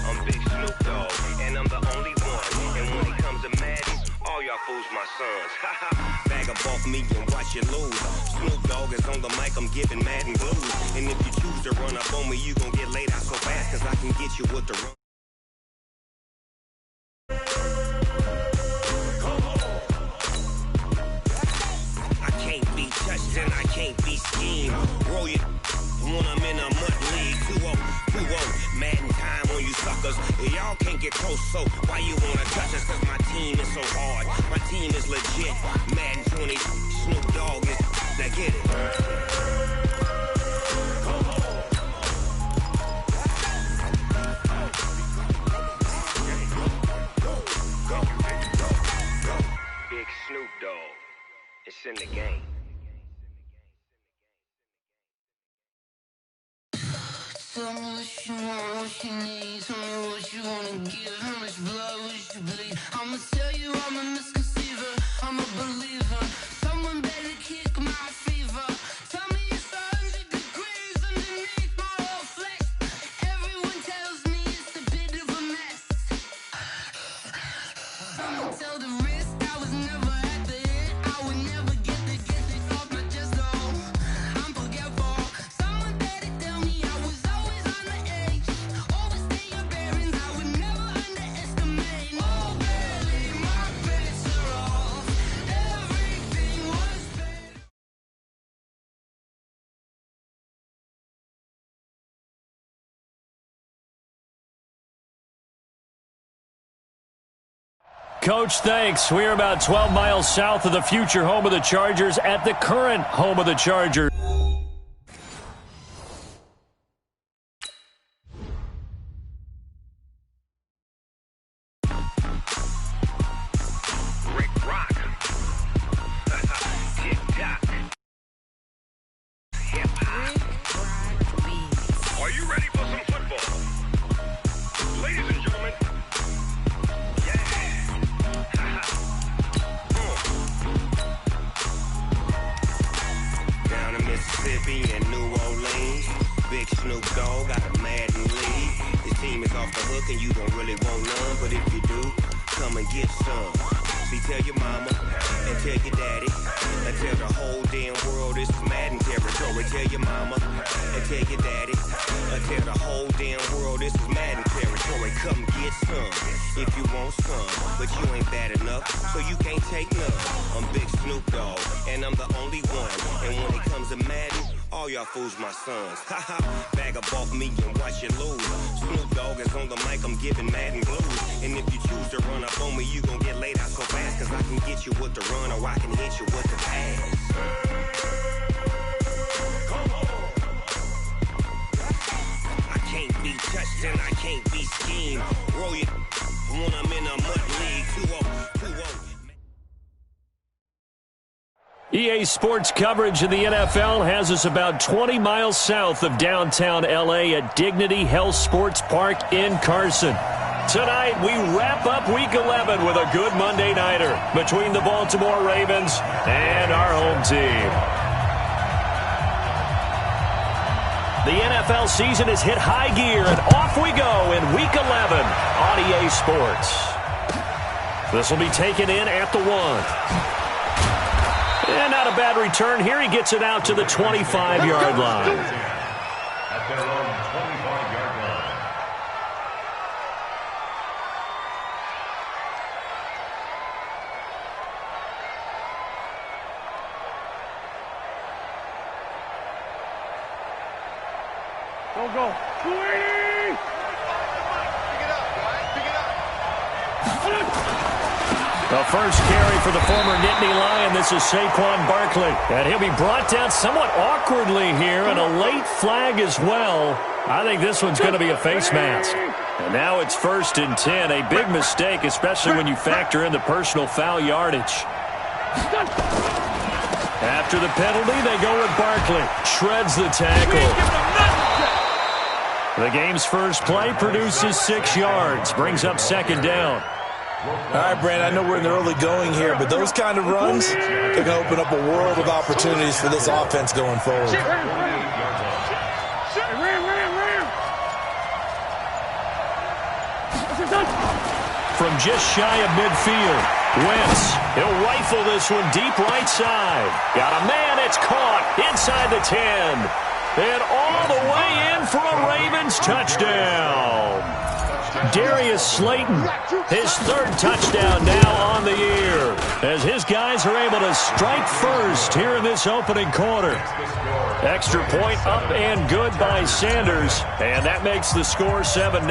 I'm Big Snoop Dogg, and I'm the only one. And when it comes to Madden, all y'all fools my sons. Bag up off me and watch you lose. Snoop Dogg is on the mic, I'm giving Madden blues. And if you choose to run up on me, you gon' get laid out so fast, cause I can get you with the run. I can't be touched and I can't be schemed. Roll you when I'm in a mud league. 2-0, Madden time on you suckers. Y'all can't get close, so why you wanna touch us? Cause my team is so hard. My team is legit. Madden 20, Snoop Dogg is, now get it. Big Snoop Dogg. It's in the game. Tell me what you want, what you need. Tell me what you wanna give. How much blood would you bleed? I'ma tell you I'm a misconceiver. I'm a believer. Someone better kick my fever. Tell me it's 100 degrees underneath my whole flesh. Everyone tells me it's a bit of a mess. Someone tell the risk I was never at the end. I would never get the off my chest though. I'm forgetful. Someone better tell me I was always on the edge. Overstay your bearings, I would never underestimate. Oh baby, my bets are off. Everything was better. Coach, thanks. We're about 12 miles south of the future home of the Chargers at the current home of the Chargers. Rick Rock. Tick-tock. Hip-hop. Are you ready for some football? Ladies and gentlemen. Down in Mississippi and New Orleans, Big Snoop Dogg got a Madden lead. His team is off the hook and you don't really want none, but if you do, come and get some. See, tell your mama and tell your daddy and tell the whole damn world this is Madden territory. Tell your mama and tell your daddy and tell the whole damn world this is Madden territory. Come get some if you want some, but you ain't bad enough, so you can't take none. I'm Big Snoop Dogg, and I'm the only one. And when it comes to Madden, all y'all fools my sons. Haha, bag up off me and watch you lose. Snoop Dogg is on the mic, I'm giving Madden blues. And if you choose to run up on me, you gon' get laid out so fast, cause I can get you with the run or I can hit you with the pass. I can't be touched and I can't be schemed. Roll you when I'm in a mud league. 2-0. EA Sports coverage of the NFL has us about 20 miles south of downtown L.A. at Dignity Health Sports Park in Carson. Tonight, we wrap up Week 11 with a good Monday nighter between the Baltimore Ravens and our home team. The NFL season has hit high gear, and off we go in Week 11 on EA Sports. This will be taken in at the 1. And not a bad return here. He gets it out to the 25-yard line. At their own 25-yard line. Go. 280! Pick it up, guys. Pick it up. The first carry for the former Nittany Lion. This is Saquon Barkley. And he'll be brought down somewhat awkwardly here, and a late flag as well. I think this one's going to be a face mask. And now it's 1st and 10. A big mistake, especially when you factor in the personal foul yardage. After the penalty, they go with Barkley. Shreds the tackle. The game's first play produces 6 yards. Brings up 2nd down. All right, Brandon, I know we're in the early going here, but those kind of runs, they're going to open up a world of opportunities for this offense going forward. from just shy of midfield. Wentz, he'll rifle this one deep right side. Got a man, it's caught inside the 10. And all the way in for a Ravens touchdown. Darius Slayton, his third touchdown now on the year, as his guys are able to strike first here in this opening quarter. Extra point up and good by Sanders, and that makes the score 7-0.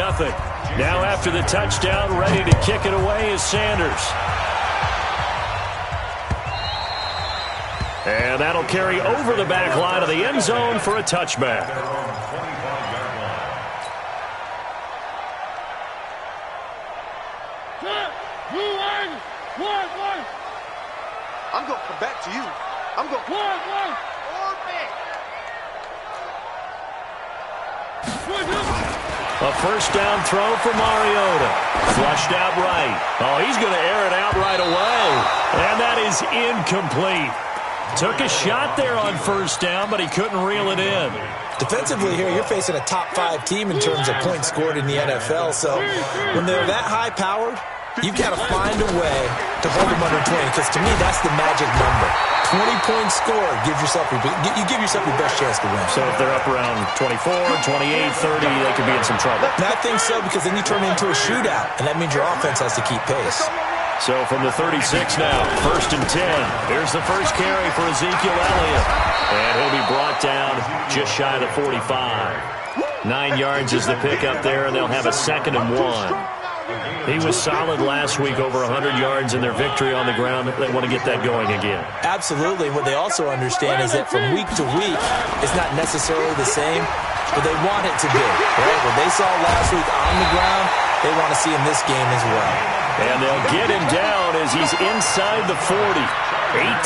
Now after the touchdown, ready to kick it away is Sanders. And that'll carry over the back line of the end zone for a touchback. I'm going to come back to you. I'm going to... A first down throw for Mariota. Flushed out right. Oh, he's going to air it out right away. And that is incomplete. Took a shot there on first down, but he couldn't reel it in. Defensively here, you're facing a top 5 team in terms of points scored in the NFL. So when they're that high-powered, you've got to find a way to hold them under 20, because to me, that's the magic number. 20 points scored, you give yourself your best chance to win. So if they're up around 24, 28, 30, they could be in some trouble. And I think so, because then you turn it into a shootout, and that means your offense has to keep pace. So from the 36 now, 1st and 10. Here's the first carry for Ezekiel Elliott. And he'll be brought down just shy of the 45. 9 yards is the pickup there, and they'll have a 2nd and 1. He was solid last week, over 100 yards in their victory on the ground. They want to get that going again. Absolutely. What they also understand is that from week to week, it's not necessarily the same, but they want it to be. Right? What they saw last week on the ground, they want to see in this game as well. And they'll get him down as he's inside the 40.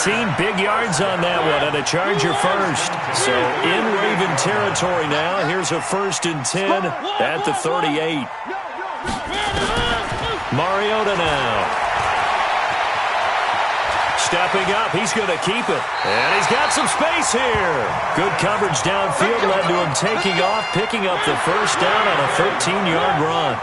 18 big yards on that one, and a Charger first. So in Raven territory now. Here's a 1st and 10 at the 38. Mariota now. Stepping up, he's going to keep it. And he's got some space here. Good coverage downfield led to him taking off, picking up the first down on a 13-yard run.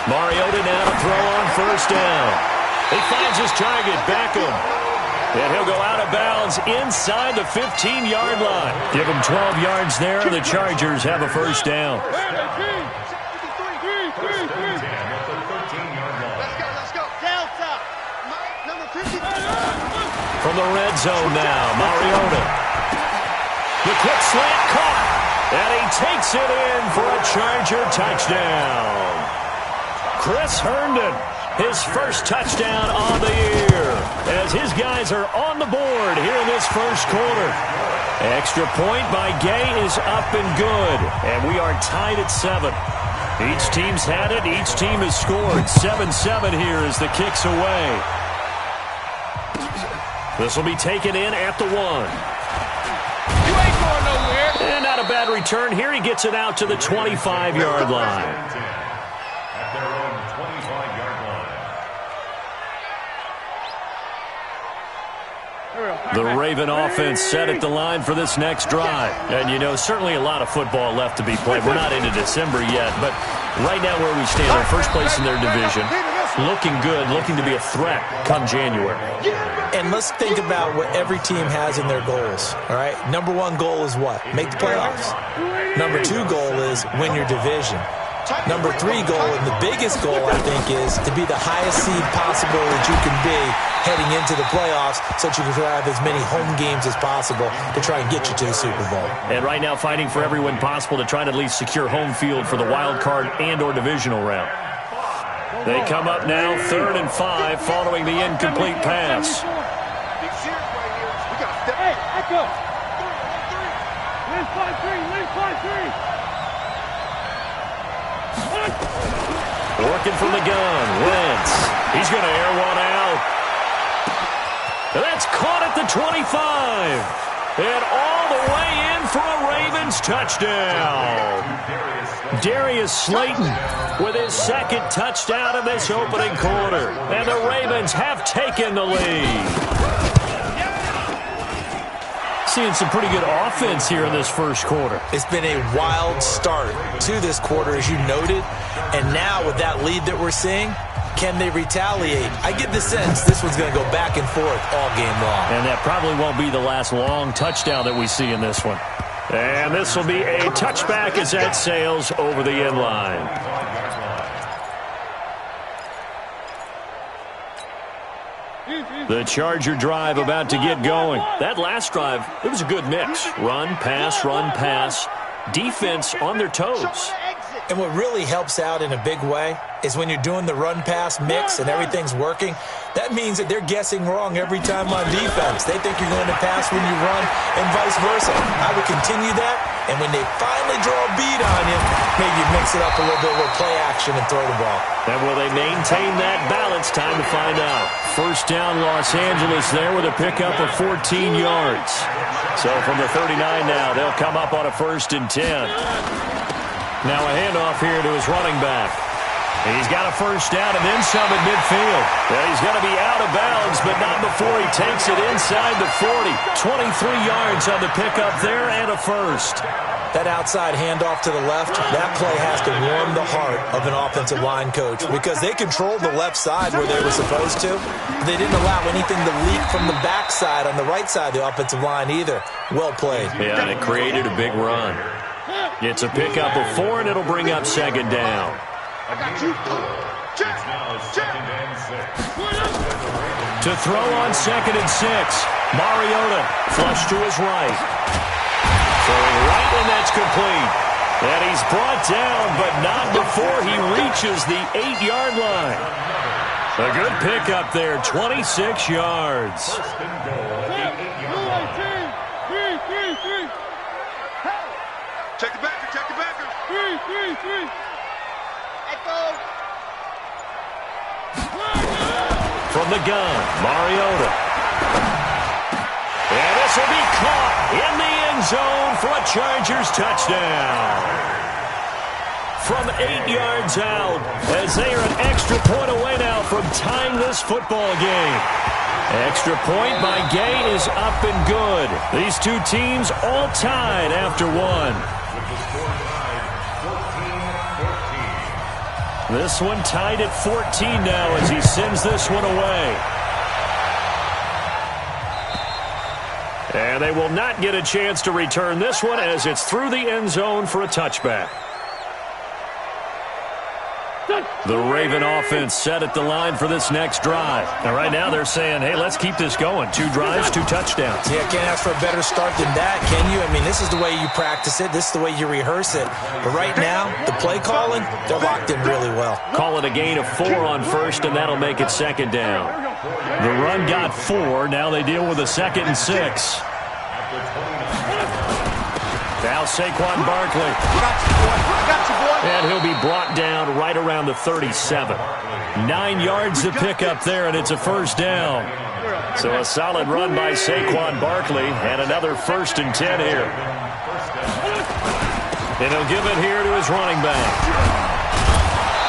Mariota now to throw on first down. He finds his target, Beckham. And he'll go out of bounds inside the 15-yard line. Give him 12 yards there, and the Chargers have a first down. Let's go. Delta. Number 50. From the red zone now, Mariota. The quick slant caught. And he takes it in for a Charger touchdown. Chris Herndon, his first touchdown on the year, as his guys are on the board here in this first quarter. Extra point by Gay is up and good, and we are tied at 7. Each team's had it, each team has scored. 7-7 here as the kick's away. This will be taken in at the 1. You ain't going nowhere. And not a bad return here. He gets it out to the 25-yard line. The Raven offense set at the line for this next drive. And, you know, certainly a lot of football left to be played. We're not into December yet, but right now where we stand, they're first place in their division. Looking good, looking to be a threat come January. And let's think about what every team has in their goals, all right? Number 1 goal is what? Make the playoffs. Number 2 goal is win your division. Number 3 goal, and the biggest goal, I think, is to be the highest seed possible that you can be heading into the playoffs, so that you can have as many home games as possible to try and get you to the Super Bowl. And right now fighting for every win possible to try to at least secure home field for the wild card and or divisional round. They come up now 3rd and 5 following the incomplete pass. Hey, echo. 5-3. Working from the gun, Wentz. He's going to air one out. That's caught at the 25. And all the way in for a Ravens touchdown. Darius Slayton with his 2nd touchdown in this opening quarter. And the Ravens have taken the lead. seeing some pretty good offense here in this first quarter. It's been a wild start to this quarter, as you noted. And now with that lead that we're seeing, can they retaliate? I get the sense this one's going to go back and forth all game long. And that probably won't be the last long touchdown that we see in this one. And this will be a touchback as that sails over the end line. The Charger drive about to get going. That last drive, it was a good mix. Run, pass, defense on their toes. And what really helps out in a big way is when you're doing the run-pass mix and everything's working, that means that they're guessing wrong every time on defense. They think you're going to pass when you run and vice versa. I would continue that, and when they finally draw a beat on you, maybe mix it up a little bit with play action and throw the ball. And will they maintain that balance? Time to find out. First down, Los Angeles there with a pickup of 14 yards. So from the 39 now, they'll come up on a 1st and 10. Now a handoff here to his running back. He's got a first down and then some at midfield. Well, he's going to be out of bounds, but not before he takes it inside the 40. 23 yards on the pickup there and a first. That outside handoff to the left, that play has to warm the heart of an offensive line coach because they controlled the left side where they were supposed to. They didn't allow anything to leak from the backside on the right side of the offensive line either. Well played. Yeah, and it created a big run. It's a pickup of 4, and it'll bring up 2nd down. I got you. Check. To throw on 2nd and 6. Mariota flush to his right. Throwing right, and that's complete. And he's brought down, but not before he reaches the 8-yard line. A good pickup there, 26 yards. Check the backer. Three. Echo. From the gun, Mariota. And this will be caught in the end zone for a Chargers touchdown. From 8 yards out, as they are an extra point away now from tying this football game. Extra point by Gay is up and good. These two teams all tied after one. This one tied at 14 now as he sends this one away. And they will not get a chance to return this one as it's through the end zone for a touchback. The Raven offense set at the line for this next drive. And right now they're saying, hey, let's keep this going. 2 drives, 2 touchdowns. Yeah, can't ask for a better start than that, can you? I mean, this is the way you practice it. This is the way you rehearse it. But right now, the play calling, they're locked in really well. Call it a gain of 4 on 1st, and that'll make it 2nd down. The run got 4. Now they deal with a 2nd and 6. Now Saquon Barkley. And he'll be brought down right around the 37. 9 yards to pick up there, and it's a 1st down. So a solid run by Saquon Barkley, and another 1st and 10 here. And he'll give it here to his running back.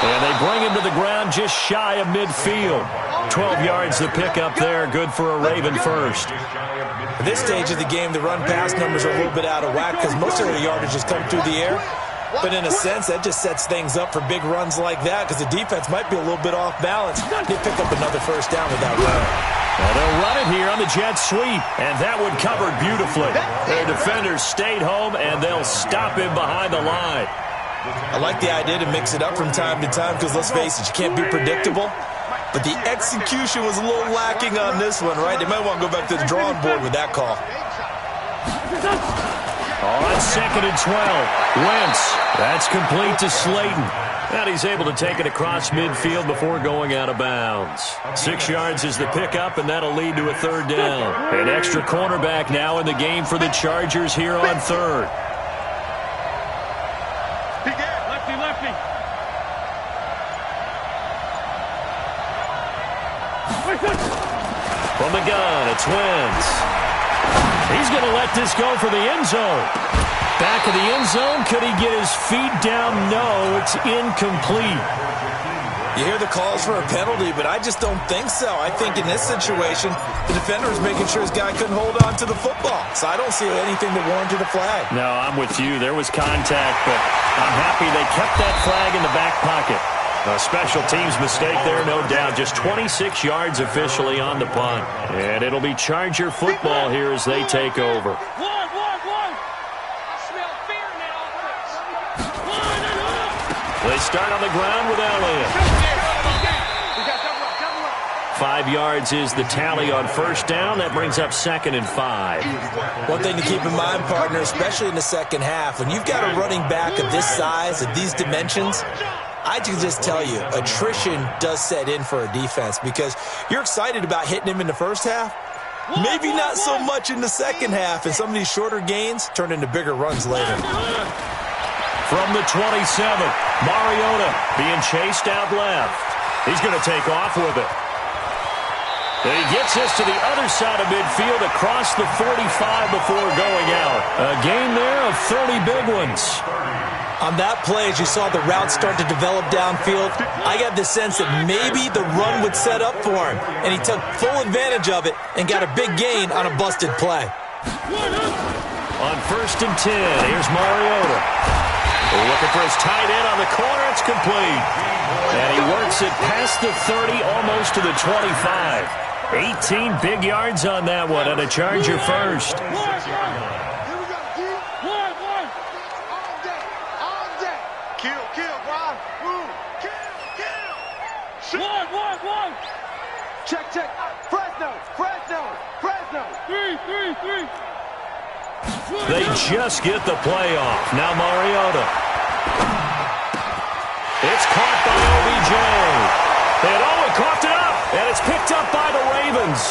And they bring him to the ground just shy of midfield. 12 yards to pick up there, good for a Raven first. At this stage of the game, the run-pass numbers are a little bit out of whack because most of the yardage has come through the air. But in a sense, that just sets things up for big runs like that because the defense might be a little bit off balance. They pick up another 1st down with that run. Well, they'll run it here on the jet sweep, and that one covered beautifully. Their defenders stayed home, and they'll stop him behind the line. I like the idea to mix it up from time to time because, let's face it, you can't be predictable. But the execution was a little lacking on this one, right? They might want to go back to the drawing board with that call. On 2nd and 12, Wentz. That's complete to Slayton. And he's able to take it across midfield before going out of bounds. 6 yards is the pickup, and that'll lead to a 3rd down. An extra cornerback now in the game for the Chargers here on 3rd. Lefty. From the gun, it's Wentz. He's going to let this go for the end zone. Back of the end zone. Could he get his feet down? No, it's incomplete. You hear the calls for a penalty, but I just don't think so. I think in this situation, the defender was making sure his guy couldn't hold on to the football. So I don't see anything that warranted a flag. No, I'm with you. There was contact, but I'm happy they kept that flag in the back pocket. A special teams mistake there, no doubt. Just 26 yards officially on the punt. And it'll be Charger football here as they take over. They start on the ground with Elliott. 5 yards is the tally on first down. That brings up 2nd and 5. One thing to keep in mind, partner, especially in the second half, when you've got a running back of this size, of these dimensions, I can just tell you, attrition does set in for a defense because you're excited about hitting him in the first half. Maybe not so much in the second half, and some of these shorter gains turn into bigger runs later. From the 27, Mariota being chased out left. He's going to take off with it. And he gets this to the other side of midfield across the 45 before going out. A gain there of 30 big ones. On that play, as you saw the route start to develop downfield, I got the sense that maybe the run would set up for him. And he took full advantage of it and got a big gain on a busted play. On 1st and 10, here's Mariota. Looking for his tight end on the corner. It's complete. And he works it past the 30, almost to the 25. 18 big yards on that one, and a Charger first. Check. Fresno. Three. They just get the play off. Now Mariota. It's caught by OBJ. And it coughed it up. And it's picked up by the Ravens.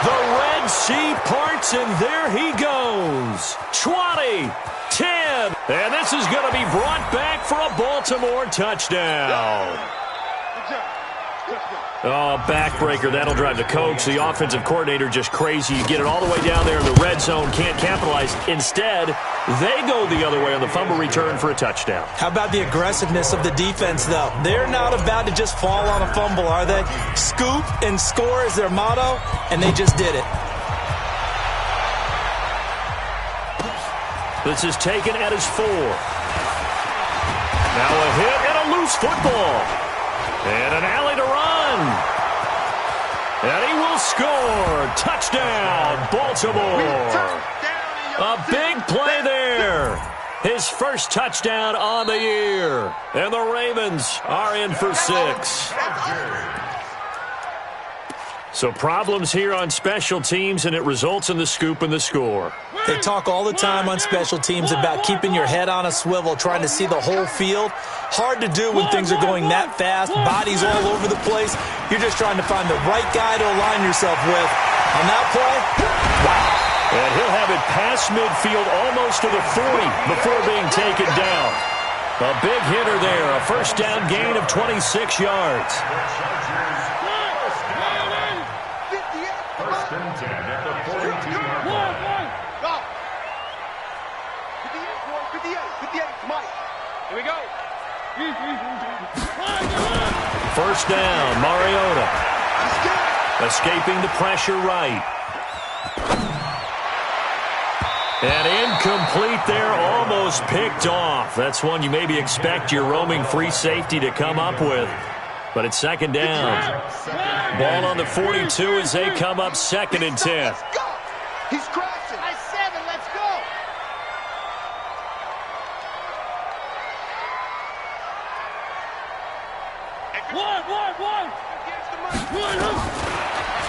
The Red Sea parts, and there he goes. 20, 10. And this is going to be brought back for a Baltimore touchdown. Oh, backbreaker. That'll drive the coach, the offensive coordinator, just crazy. You get it all the way down there in the red zone, can't capitalize. Instead, they go the other way on the fumble return for a touchdown. How about the aggressiveness of the defense, though? They're not about to just fall on a fumble, are they? Scoop and score is their motto, and they just did it. This is taken at his 4. Now a hit and a loose football. And an alley to run. And he will score. Touchdown, Baltimore. A big play there. His first touchdown on the year. And the Ravens are in for 6. So problems here on special teams, and it results in the scoop and the score. They talk all the time on special teams about keeping your head on a swivel, trying to see the whole field. Hard to do when things are going that fast, bodies all over the place. You're just trying to find the right guy to align yourself with. On that play, wow. And he'll have it past midfield almost to the 40 before being taken down. A big hitter there, a first down gain of 26 yards. First and 10 at the 42-yard line. 58, Mike. Here we go. First down, Mariota. Escaping the pressure right. And incomplete there, almost picked off. That's one you maybe expect your roaming free safety to come up with. But it's second down. Ball on the 42 as they come up 2nd and 10. He's crashing. By 7, let's go.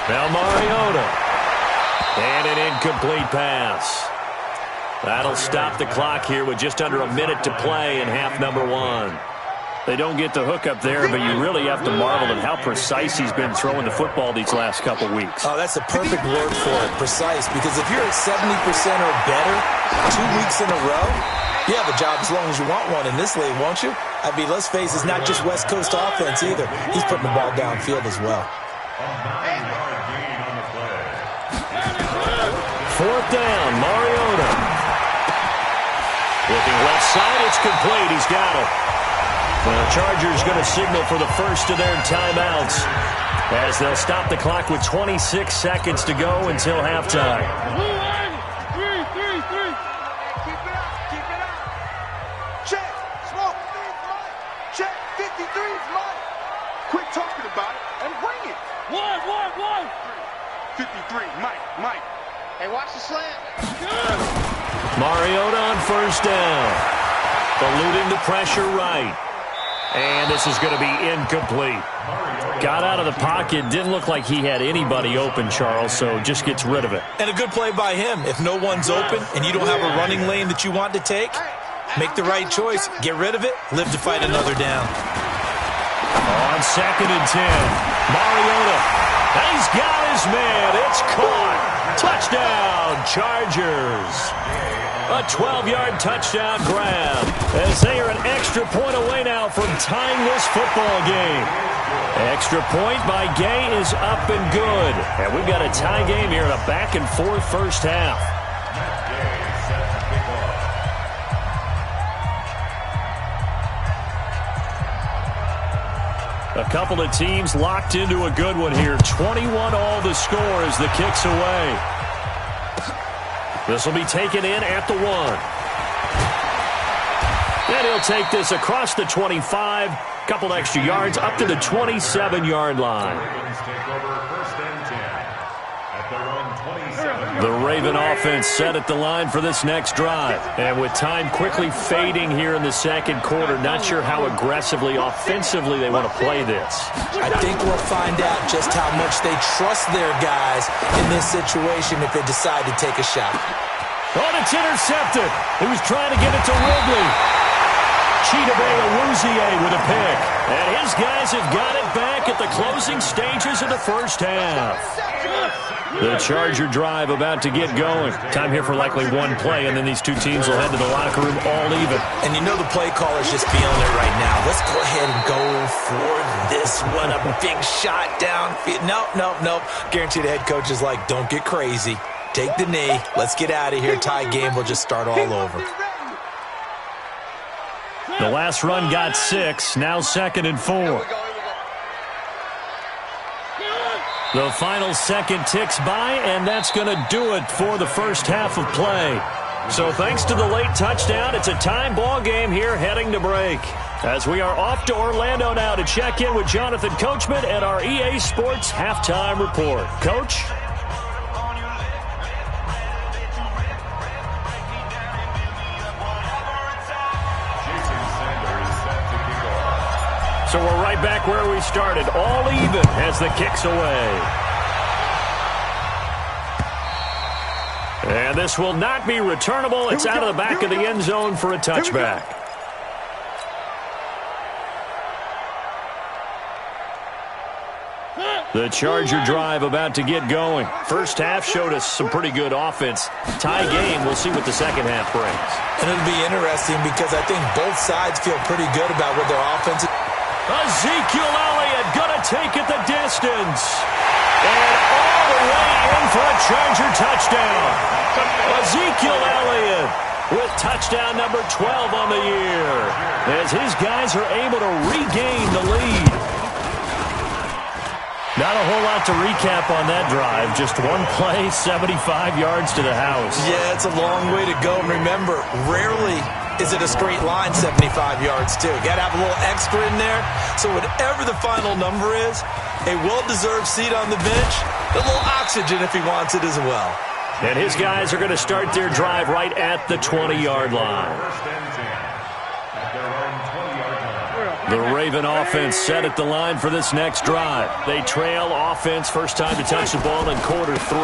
Now Mariota. And an incomplete pass. That'll stop the clock here with just under a minute to play in half number 1. They don't get the hook up there, but you really have to marvel at how precise he's been throwing the football these last couple weeks. Oh, that's a perfect word for it, precise, because if you're at 70% or better 2 weeks in a row, you have a job as long as you want one in this league, won't you? I mean, let's face it, it's not just West Coast offense either. He's putting the ball downfield as well. 4th down, Mariota. Looking left side, it's complete. He's got it. The Chargers going to signal for the first of their timeouts as they'll stop the clock with 26 seconds to go until halftime. Check. Smoke. Check. 53 is mine. Quit talking about it and bring it. One. 53. Mike. Hey, watch the slant. Mariota on first down. Eluding the pressure right. And this is going to be incomplete. Got out of the pocket. Didn't look like he had anybody open, Charles, so just gets rid of it. And a good play by him. If no one's open and you don't have a running lane that you want to take, make the right choice. Get rid of it. Live to fight another down. On 2nd and 10, Mariota. He's got his man. It's caught. Touchdown, Chargers. A 12-yard touchdown grab as they are an extra point away now from tying this football game. Extra point by Gay is up and good. And we've got a tie game here in a back-and-forth first half. A couple of teams locked into a good one here. 21 all the score as the kick's away. This will be taken in at the 1. And he'll take this across the 25. Couple extra yards up to the 27-yard line. The Raven offense set at the line for this next drive. And with time quickly fading here in the second quarter, not sure how aggressively, offensively they want to play this. I think we'll find out just how much they trust their guys in this situation if they decide to take a shot. Oh, it's intercepted. He was trying to get it to Ridley. Chidobe Awuzie with a pick. And his guys have got it back at the closing stages of the first half. The Charger drive about to get going. Time here for likely one play, and then these two teams will head to the locker room all even. And you know the play caller's just feeling it right now. Let's go ahead and go for this one. A big shot down. Nope. Guarantee the head coach is like, don't get crazy. Take the knee. Let's get out of here. Tie game. We'll just start all over. The last run got 6. Now 2nd and 4. The final second ticks by, and that's going to do it for the first half of play. So thanks to the late touchdown, it's a time ball game here heading to break. As we are off to Orlando now to check in with Jonathan Coachman at our EA Sports Halftime Report. Coach? So we're right back where we started, all even as the kick's away. And this will not be returnable. It's out of the back of the end zone for a touchback. The Charger drive about to get going. First half showed us some pretty good offense. Tie game, we'll see what the second half brings. And it'll be interesting because I think both sides feel pretty good about what their offense is. Ezekiel Elliott going to take it the distance. And all the way in for a Charger touchdown. Ezekiel Elliott with touchdown number 12 on the year as his guys are able to regain the lead. Not a whole lot to recap on that drive. Just one play, 75 yards to the house. Yeah, it's a long way to go. And remember, rarely is it a straight line 75 yards, too. You got to have a little extra in there. So whatever the final number is, a well-deserved seat on the bench, a little oxygen if he wants it as well. And his guys are going to start their drive right at the 20-yard line. The Raven offense set at the line for this next drive. They trail offense, first time to touch the ball in quarter 3,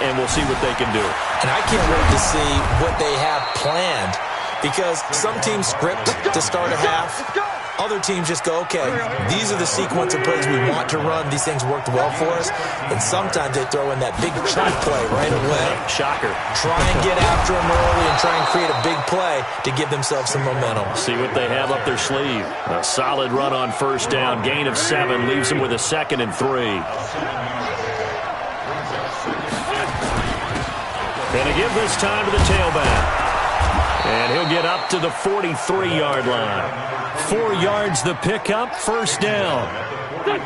and we'll see what they can do. And I can't wait to see what they have planned because some teams script to start a half. Other teams just go, okay, these are the sequence of plays we want to run. These things worked well for us. And sometimes they throw in that big chunk play right away. Shocker. Try and get after them early and try and create a big play to give themselves some momentum. See what they have up their sleeve. A solid run on first down. Gain of 7 leaves them with a 2nd and 3. And to give this time to the tailback. And he'll get up to the 43-yard line. 4 yards the pickup, first down. A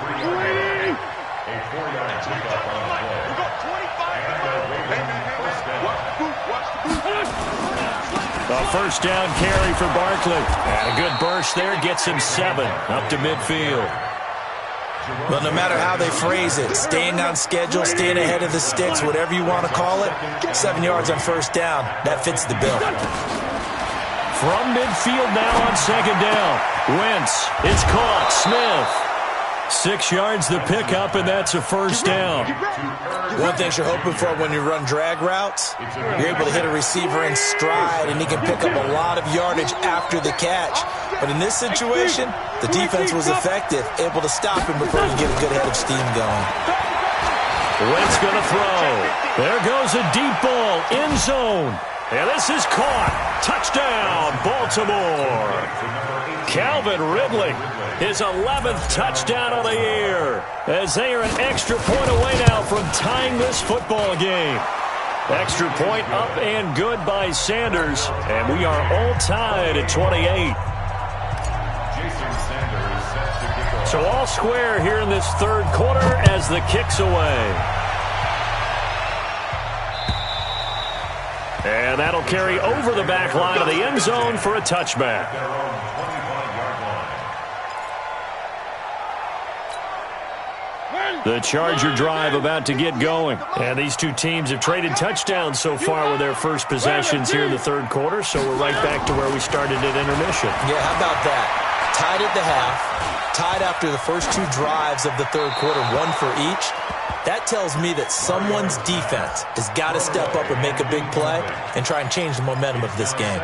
4-yard pickup on the play. A first down carry for Barkley. And a good burst there gets him 7 up to midfield. Well, no matter how they phrase it, staying on schedule, staying ahead of the sticks, whatever you want to call it, 7 yards on first down, that fits the bill. From midfield now on second down. Wentz, it's caught. Smith. 6 yards the pickup, and that's a first down. One thing you're hoping for when you run drag routes, you're able to hit a receiver in stride, and he can pick up a lot of yardage after the catch. But in this situation, the defense was effective, able to stop him before he get a good head of steam going. Wentz going to throw. There goes a deep ball, end zone. And this is caught. Touchdown, Baltimore. Calvin Ridley, his 11th touchdown of the year, as they are an extra point away now from tying this football game. Extra point up and good by Sanders, and we are all tied at 28. So all square here in this third quarter as the kick's away. And that'll carry over the back line of the end zone for a touchback. The Charger drive about to get going. And these two teams have traded touchdowns so far with their first possessions here in the third quarter, so we're right back to where we started at intermission. Yeah, how about that? Tied at the half, tied after the first 2 drives of the third quarter, 1 for each. That tells me that someone's defense has got to step up and make a big play and try and change the momentum of this game.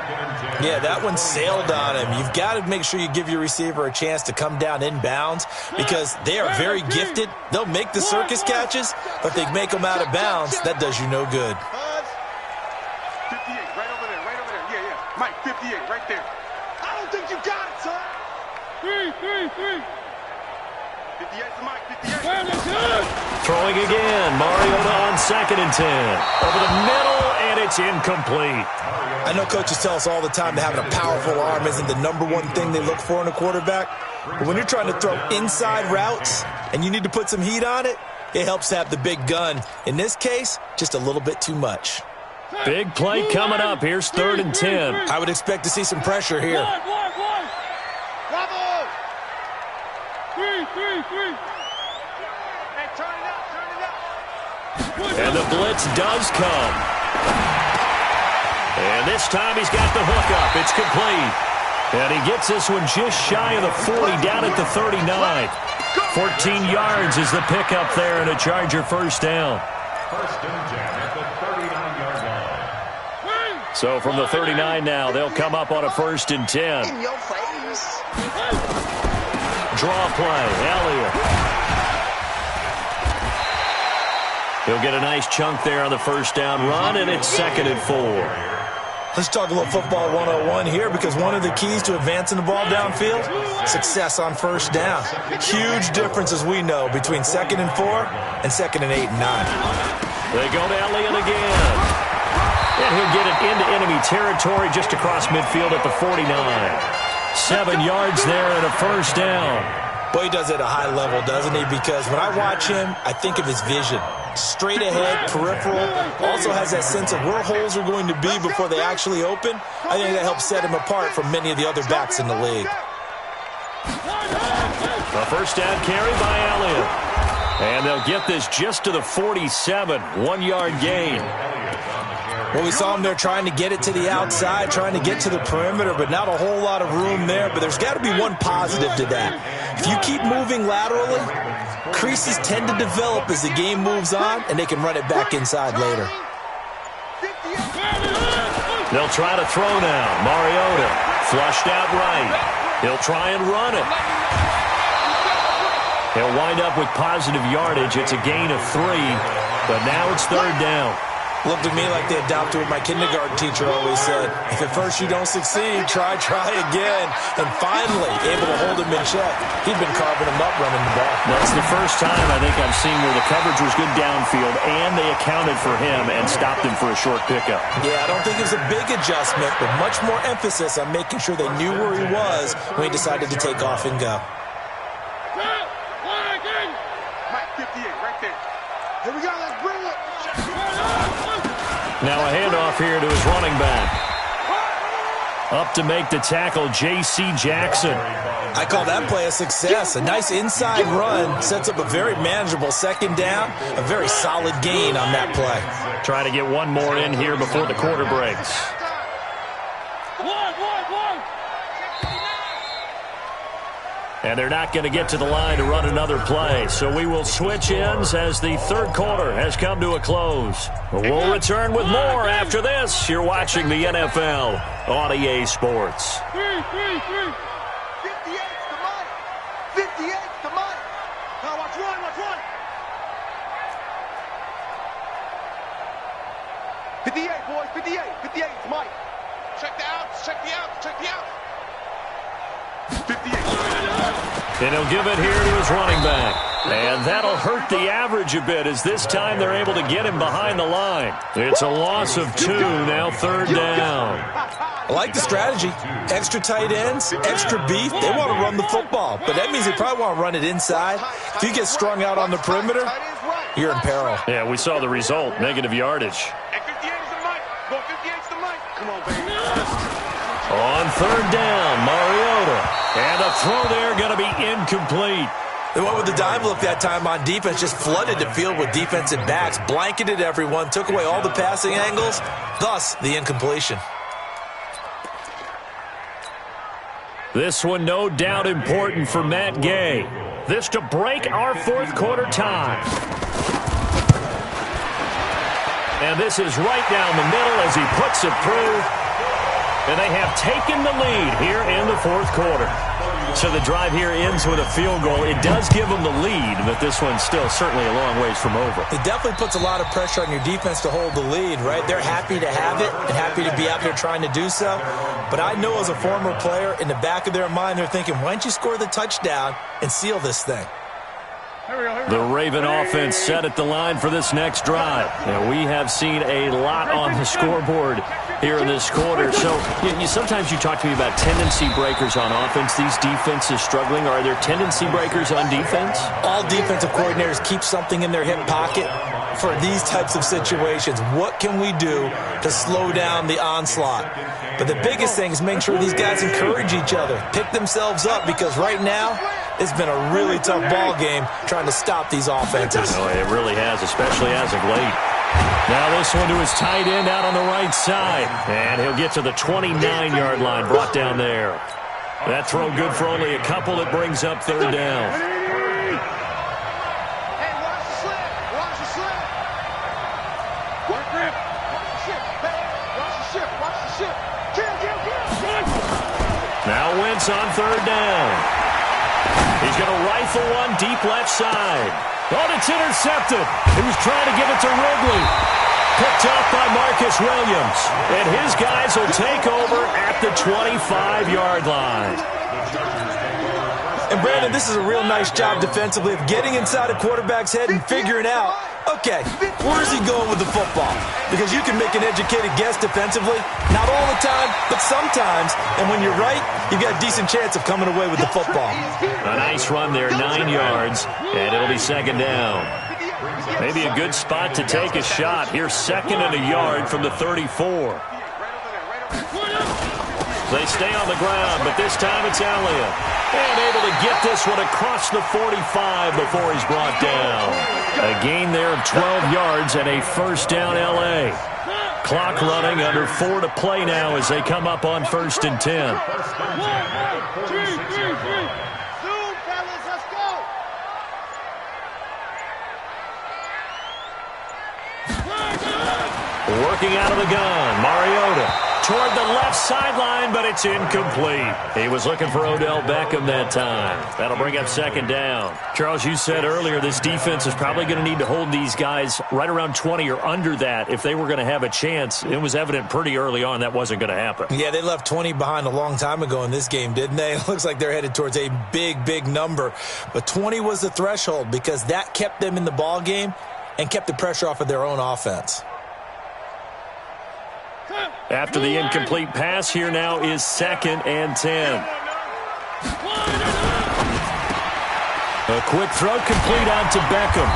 Yeah, that one sailed on him. You've got to make sure you give your receiver a chance to come down inbounds because they are very gifted. They'll make the circus catches, but they make them out of bounds. That does you no good. 58, right over there, right over there. Yeah, yeah. Mike, 58, right there. I don't think you got it, son. 3. 58's the Mike, 58. Throwing again. Mariota on 2nd and 10. Over the middle, and it's incomplete. I know coaches tell us all the time that having a powerful arm isn't the #1 thing they look for in a quarterback. But when you're trying to throw inside routes and you need to put some heat on it, it helps to have the big gun. In this case, just a little bit too much. Big play coming up. Here's 3rd and 10. I would expect to see some pressure here. Bravo! 3. Hey, turn it up, turn it up. And the blitz does come. And this time he's got the hook up. It's complete. And he gets this one just shy of the 40, down at the 39. 14 yards is the pickup there, and a Charger first down. First and 10 at the 39-yard line. So from the 39 now, they'll come up on a 1st and 10. In your face. Draw play, Elliott. He'll get a nice chunk there on the first down run, and it's 2nd and 4. Let's talk a little football 101 here because one of the keys to advancing the ball downfield, success on first down. Huge difference, as we know, between 2nd and 4 and 2nd and 8 and 9. They go to Elliott again. And he'll get it into enemy territory just across midfield at the 49. 7 yards there and a first down. Boy, he does it at a high level, doesn't he? Because when I watch him, I think of his vision. Straight ahead, peripheral, also has that sense of where holes are going to be before they actually open. I think that helps set him apart from many of the other backs in the league. A first down carry by Elliott. And they'll get this just to the 47, 1-yard gain. Well, we saw him there trying to get it to the outside, trying to get to the perimeter, but not a whole lot of room there. But there's got to be one positive to that. If you keep moving laterally, creases tend to develop as the game moves on, and they can run it back inside later. They'll try to throw now. Mariota flushed out right. He'll try and run it. He'll wind up with positive yardage. It's a gain of 3, but now it's 3rd down. Looked at me like they adopted what my kindergarten teacher always said. If at first you don't succeed, try again. And finally, able to hold him in check. He'd been carving him up running the ball. That's the first time I think I've seen where the coverage was good downfield and they accounted for him and stopped him for a short pickup. Yeah, I don't think it was a big adjustment, but much more emphasis on making sure they knew where he was when he decided to take off and go. Mike, 58, right there. Here we go, let's bring it. Now a handoff here to his running back. Up to make the tackle, J.C. Jackson. I call that play a success. A nice inside run sets up a very manageable second down. A very solid gain on that play. Trying to get one more in here before the quarter breaks. And they're not going to get to the line to run another play. So we will switch ends as the third quarter has come to a close. We'll return with more after this. You're watching the NFL on EA Sports. 58's the money. 58's the money. Now watch one. 58, boys, 58. 58's Mike. Check the outs. 58. And he'll give it here to his running back. And that'll hurt the average a bit as this time they're able to get him behind the line. It's a loss of 2, now third down. I like the strategy. Extra tight ends, extra beef. They want to run the football, but that means they probably want to run it inside. If you get strung out on the perimeter, you're in peril. Yeah, we saw the result, negative yardage. And 58's the Mike. Go 58's the Mike. Come on, baby. On third down, Mariota. And a throw there going to be incomplete. They went with the dime look that time on defense, just flooded the field with defensive backs, blanketed everyone, took away all the passing angles, thus the incompletion. This one no doubt important for Matt Gay. This to break our fourth quarter tie. And this is right down the middle as he puts it through. And they have taken the lead here in the fourth quarter. So the drive here ends with a field goal. It does give them the lead, but this one's still certainly a long ways from over. It definitely puts a lot of pressure on your defense to hold the lead, right? They're happy to have it and happy to be out there trying to do so. But I know as a former player, in the back of their mind, they're thinking, why don't you score the touchdown and seal this thing? The Raven offense set at the line for this next drive. Now, we have seen a lot on the scoreboard here in this quarter. So sometimes you talk to me about tendency breakers on offense. These defenses struggling. Are there tendency breakers on defense? All defensive coordinators keep something in their hip pocket for these types of situations. What can we do to slow down the onslaught? But the biggest thing is make sure these guys encourage each other, pick themselves up, because right now it's been a really tough ball game trying to stop these offenses. Oh, it really has, especially as of late. Now this one to his tight end out on the right side. And he'll get to the 29-yard line, brought down there. That throw good for only a couple. It brings up third down. Hey, watch the slip. Watch the slip. One grip. Watch the ship. Hey, watch the ship. Watch the ship. Kill. Now Wentz on third down. He's going to rifle one deep left side. Oh, it's intercepted. He was trying to give it to Ridley. Picked off by Marcus Williams. And his guys will take over at the 25-yard line. And Brandon, this is a real nice job defensively of getting inside a quarterback's head and figuring out, okay, where's he going with the football? Because you can make an educated guess defensively, not all the time, but sometimes. And when you're right, you've got a decent chance of coming away with the football. A nice run there, 9 yards, and it'll be second down. Maybe a good spot to take a shot. Here's second and a yard from the 34. They stay on the ground, but this time it's Elliott. And able to get this one across the 45 before he's brought down. A gain there of 12 yards and a first down L.A. Clock running, under 4 to play now as they come up on 1st and 10. 1, 2, 3. Zoom, fellas, let's go. Working out of the gun, Mariota. toward the left sideline, but it's incomplete. He was looking for Odell Beckham that time. That'll bring up second down. Charles, you said earlier this defense is probably going to need to hold these guys right around 20 or under that if they were going to have a chance. It was evident pretty early on that wasn't going to happen. Yeah, they left 20 behind a long time ago in this game, didn't they? It looks like they're headed towards a big, big number. But 20 was the threshold because that kept them in the ball game and kept the pressure off of their own offense. After the incomplete pass, here now is 2nd and 10. A quick throw complete out to Beckham.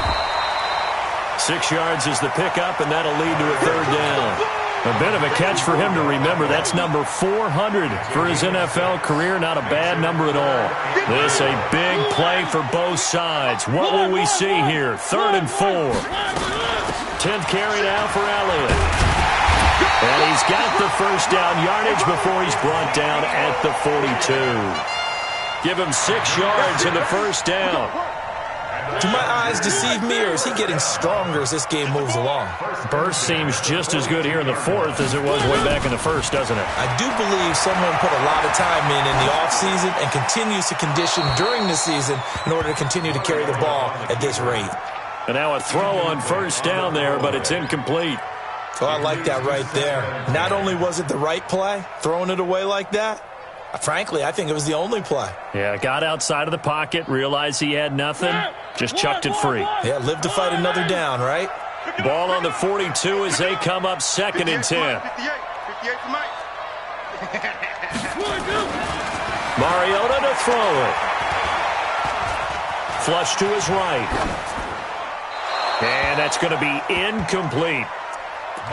6 yards is the pickup, and that'll lead to a 3rd down. A bit of a catch for him to remember. That's number 400 for his NFL career. Not a bad number at all. This a big play for both sides. What will we see here? 3rd and 4. 10th carry now for Elliott. And he's got the first down yardage before he's brought down at the 42. Give him 6 yards in the first down. Do my eyes deceive me, or is he getting stronger as this game moves along? Burst seems just as good here in the 4th as it was way back in the 1st, doesn't it? I do believe someone put a lot of time in the offseason and continues to condition during the season in order to continue to carry the ball at this rate. And now a throw on first down there, but it's incomplete. So I like that right there. Not only was it the right play, throwing it away like that, frankly, I think it was the only play. Yeah, got outside of the pocket, realized he had nothing, just chucked it free. Yeah, live to fight another down, right? Ball on the 42 as they come up 2nd and 10. 58 for Mike. Mariota to throw it. Flush to his right. And that's going to be incomplete.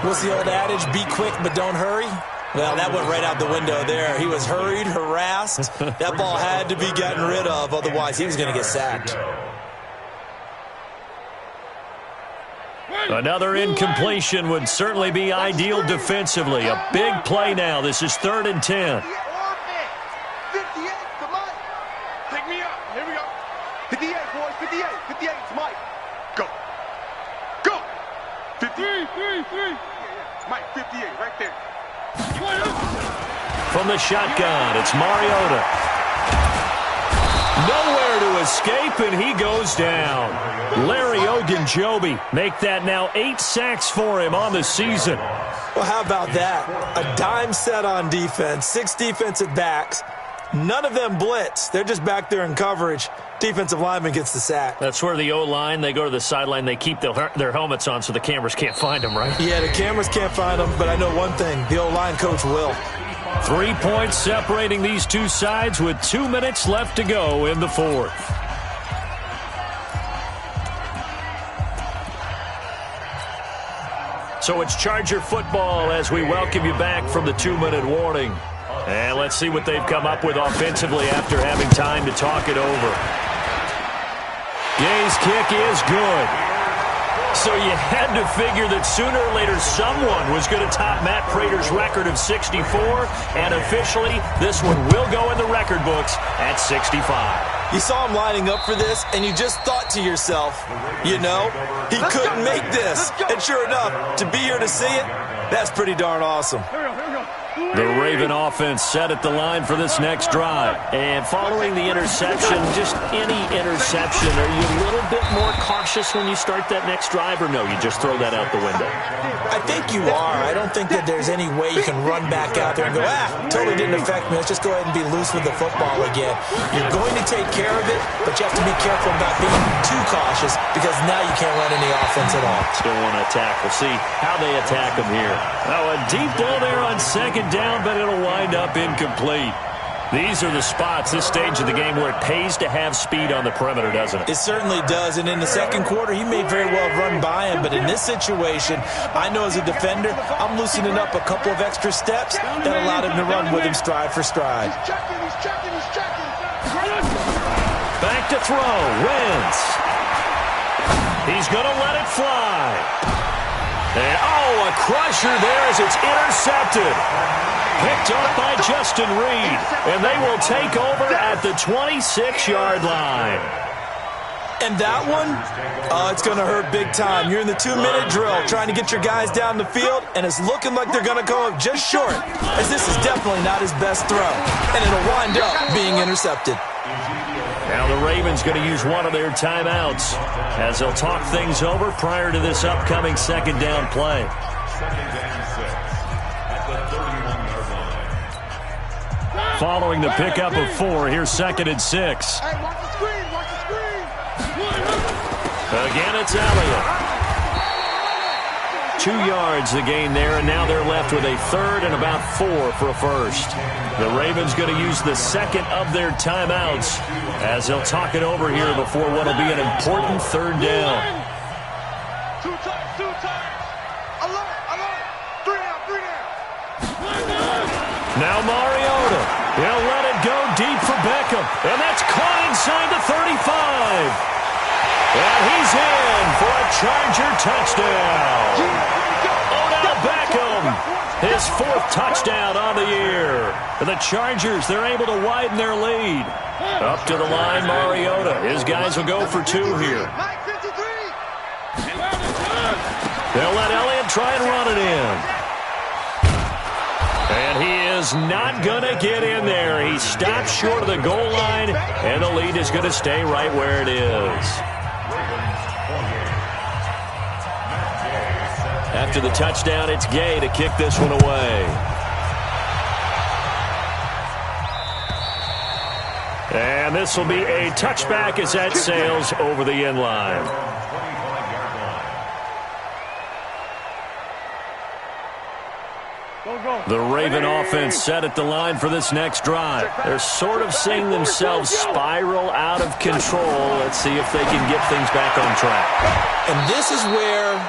What's the old adage? Be quick, but don't hurry? Well, that went right out the window there. He was hurried, harassed. That ball had to be gotten rid of, otherwise he was going to get sacked. Another incompletion would certainly be ideal defensively. A big play now. This is 3rd and 10. 58, come on. Pick me up. Here we go. 58, boys. 58. 58 to Mike. Go. Go. 53. Mike, 58, right there. From the shotgun, it's Mariota. Nowhere to escape, and he goes down. Larry Ogunjobi make that now 8 sacks for him on the season. Well, how about that? A dime set on defense, 6 defensive backs. None of them blitz. They're just back there in coverage. Defensive lineman gets the sack. That's where the O-line, they go to the sideline, they keep their helmets on so the cameras can't find them, right? Yeah, the cameras can't find them, but I know one thing. The O-line coach will. 3 points separating these two sides with 2 minutes left to go in the 4th. So it's Charger football as we welcome you back from the 2-minute warning. And let's see what they've come up with offensively after having time to talk it over. Gay's kick is good. So you had to figure that sooner or later someone was going to top Matt Prater's record of 64, and officially this one will go in the record books at 65. You saw him lining up for this, and you just thought to yourself, you know, he couldn't make this. And sure enough, to be here to see it, that's pretty darn awesome. The Raven offense set at the line for this next drive. And following the interception, just any interception, are you a little bit more cautious when you start that next drive, or no, you just throw that out the window? I think you are. I don't think that there's any way you can run back out there and go, totally didn't affect me. Let's just go ahead and be loose with the football again. You're going to take care of it, but you have to be careful about being too cautious because now you can't run any offense at all. Still want to attack. We'll see how they attack them here. Now a deep ball there on second down, but it'll wind up incomplete. These are the spots, this stage of the game, where it pays to have speed on the perimeter, doesn't it? It certainly does, and in the second quarter, he may very well run by him, but in this situation, I know as a defender, I'm loosening up a couple of extra steps that allowed him to run with him stride for stride. He's checking. Back to throw, Wentz. He's going to let it fly. And, a crusher there as it's intercepted. Picked up by Justin Reed. And they will take over at the 26-yard line. And that one, it's going to hurt big time. You're in the 2-minute drill trying to get your guys down the field, and it's looking like they're going to come up just short, as this is definitely not his best throw. And it'll wind up being intercepted. Now the Ravens going to use one of their timeouts as they'll talk things over prior to this upcoming second down play. Second down 6 at the 31-yard line. Following the pickup of 4, here's 2nd and 6. Hey, watch the screen, watch the screen. Again, it's Elliott. 2 yards the gain there, and now they're left with a 3rd and about 4 for a first. The Ravens going to use the second of their timeouts as they'll talk it over here before what will be an important 3rd down. 2 times. Alert, alert. 3 down. Now Mariota. He'll let it go deep for Beckham, and that's caught inside the 35. And he's in for a Charger touchdown. Odell Beckham, his 4th touchdown on the year. For the Chargers, they're able to widen their lead. Up to the line, Mariota. His guys will go for 2 here. They'll let Elliott try and run it in. And he is not going to get in there. He stops short of the goal line, and the lead is going to stay right where it is. After the touchdown, it's Gay to kick this one away. And this will be a touchback as that sails over the end line. The Raven offense set at the line for this next drive. They're sort of seeing themselves spiral out of control. Let's see if they can get things back on track. And this is where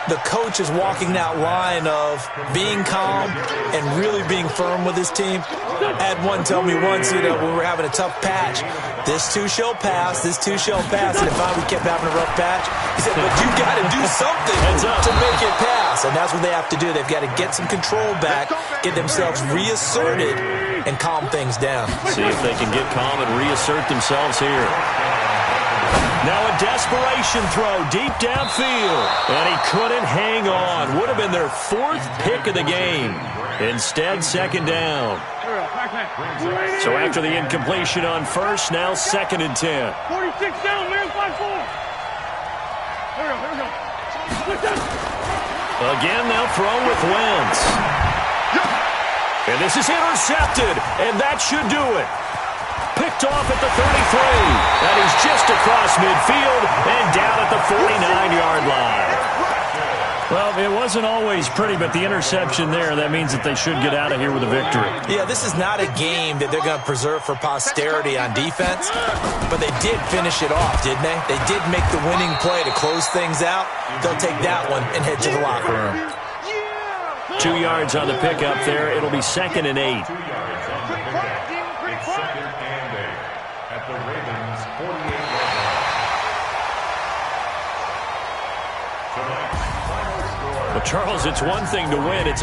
the coach is walking that line of being calm and really being firm with his team. I had one tell me once, when we were having a tough patch, this too shall pass, this too shall pass. And if we kept having a rough patch, he said, but you got to do something to make it pass. And that's what they have to do. They've got to get some control back, get themselves reasserted, and calm things down. See if they can get calm and reassert themselves here. Now a desperation throw deep downfield. And he couldn't hang on. Would have been their 4th pick of the game. Instead, 2nd down. So after the incompletion on first, now 2nd and 10. 46 down, man, 5-4. Here we go. Again, they'll throw with Wentz. And this is intercepted, and that should do it. Picked off at the 33. And he's just across midfield and down at the 49-yard line. Well, it wasn't always pretty, but the interception there, that means that they should get out of here with a victory. Yeah, this is not a game that they're going to preserve for posterity on defense, but they did finish it off, didn't they? They did make the winning play to close things out. They'll take that one and head to the locker room. 2 yards on the pickup there. It'll be 2nd and 8. 2 yards on the pickup. It's 2nd and 8 at the Ravens' 48-yard line. Well, Charles, it's one thing to win. It's